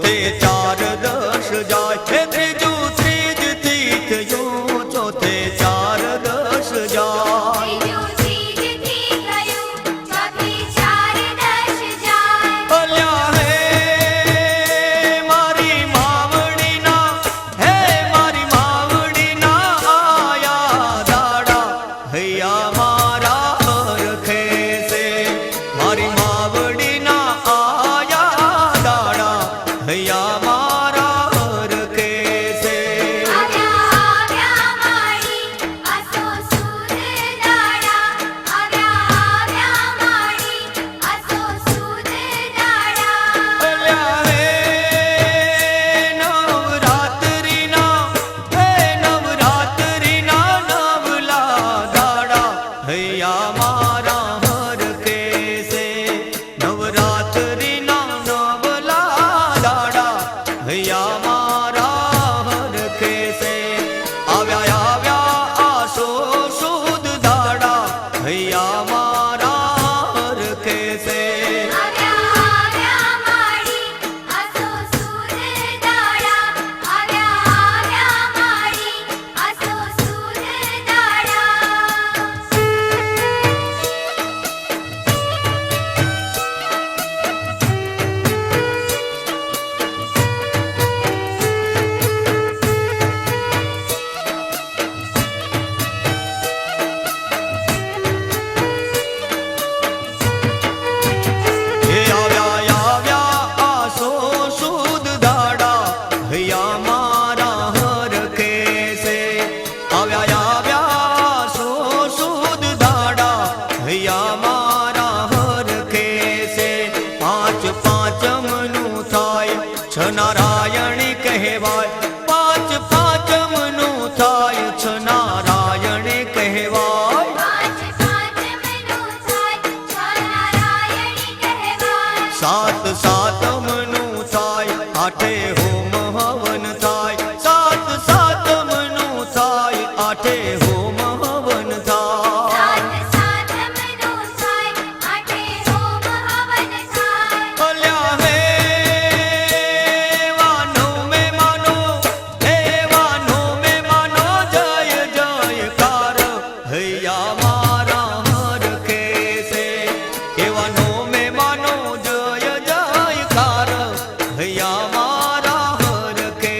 ચોથે ચાર દશ જાય, હે ત્રીજું ત્રીજ તીર્થ યું, ચોથે ચાર દશ જાય. અલ્યા હે મારી માવડીના, હે મારી માવડીના આયા દાડા, હૈયા મારા હરખે છે. મારી માવડીના આયા દાડા, હૈયા મારા હરખે છે. અલ્યા હે નવરાત્રિના, હે નવરાત્રિના નવલા દાડા, હૈયા મારા હરખે છે. નવરાત્રિના નવલા દાડા, હૈયા મારા હરખે છે. આવ્યા આવ્યા આસો સુદ દાડા, હૈયા મારા હરખે છે. હે આવ્યા આવ્યા આસો સુદ દાડા, હૈયા મારા હરખે છે. આવ્યા આવ્યા આસો સુદ દાડા, હૈયા મારા હરખે છે. પાંચ પાંચમનું થાય, છ નારાયણી કહેવાય. પાંચ પાંચમનું થાય, છ નારાયણી કહેવાય. સાત સાતમનું થાય, આઠે હોમ હવન થાય. સાત સાતમનું થાય, આઠે હોમ હવન થાય. અલ્યા હે વાનો મે માનો, હે વાનો મે માનો જય જયકાર, હૈયા મારા હરખે છે. એવાનો મે માનો જય જયકાર, હૈયા મારા હરખે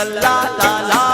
લલ્લા લાલ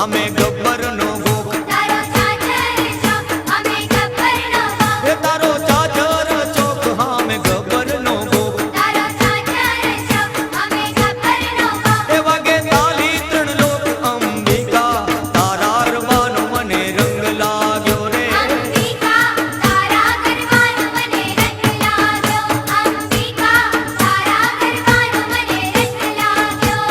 અમે ગબ્બરનો ભૂખ તારો ચાચર ચોક અમે ગબ્બરનો ભોગ હે તારો ચાચર ચોક હા અમે ગબ્બરનો ભૂખ તારો ચાચર ચોક અમે ગબ્બરનો ભોગ એ વાગે તાલી ત્રણ લોક અંબિકા તારા રવાનો મને રંગ લાગ્યો રે અંબિકા તારા ગરબાનો મને રંગ લાગ્યો અંબિકા તારા ગરબાનો મને રંગ લાગ્યો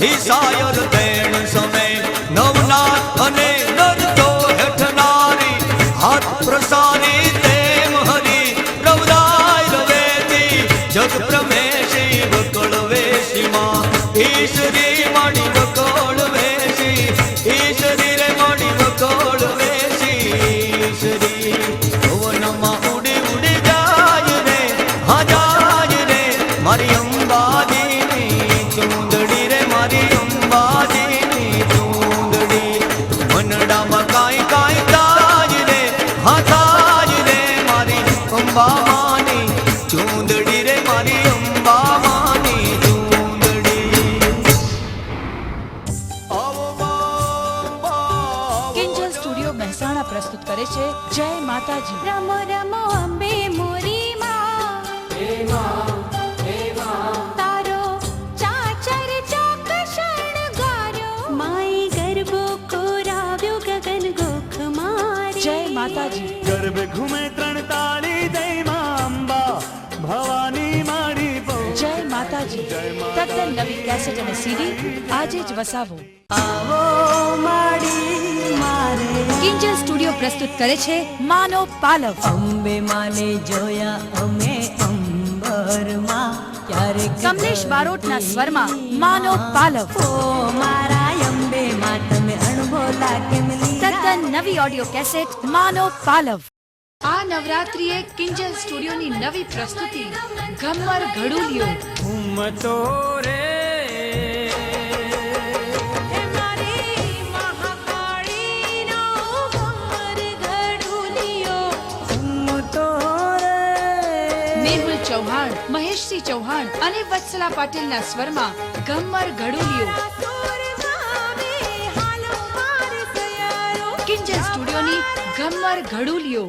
હિસાયર તેણ સમે નવનાથ અને નરતો હેઠનારી હાથ પ્રસારી તેમ હરી રવરાય રવેતી જગ પ્રમેશી બકળ વેશીમાં ઈશ્વરી માડી બકળ વેશી ઈશ્વરી રે માડી બકળ વેશી ઈશ્વરી ભુવનમાં ઉડી ઉડી જાય રે હા જાય રે મારી અંબાજીની ચૂંદડી રે મારી અંબાજીની ચૂંદડી મનડામાં કાંઈ કાંઈ તાજ રે હા તાજ રે મારી અંબામાની ચૂંદડી રે મારી અંબામાની ચૂંદડી આવો કિંજલ સ્ટુડિયો મહેસાણા પ્રસ્તુત કરે છે જય માતાજી. રમો રમો અંબે મોરી માં તારો ચાચર ચોક શણગાર્યો માઈ ગરબો ખોરાવ્યો ગગન ગોખ મારી જય માતાજી. ગરબે ઘૂમે ત્રણ તાળી દઈ માં અંબા ભવાની મારી બહુ. જય માતાજી. તદ્દન નવી કેસેટ અને સીડી આજે જ વસાવો. આવો માડી મારે કિંજલ સ્ટુડિયો પ્રસ્તુત કરે છે માનો પાલવ. અંબે માને જોયા અમે અંબરમાં ક્યારે કમલેશ બારોટના સ્વરમાં માનો પાલવ. ઓ મારા અંબે માં તમે અણબોલા કેમ લીધા તદ્દન નવી ઓડિયો કેસેટ માનો પાલવ. આ નવરાત્રિએ કિંજલ સ્ટુડિયોની નવી પ્રસ્તુતિ ઘમ્મર ઘડુલિયો. ઉમતો રે હે મારી મહાકાળીનો ઘર ઘડુલિયો ઉમતો રે મેહુલ ચૌહાણ, મહેશસિંહ ચૌહાણ અને વત્સલા પાટીલના સ્વરમાં ઘમ્મર ઘડુલિયો. કિંજલ સ્ટુડિયોની ઘમ્મર ઘડુલિયો.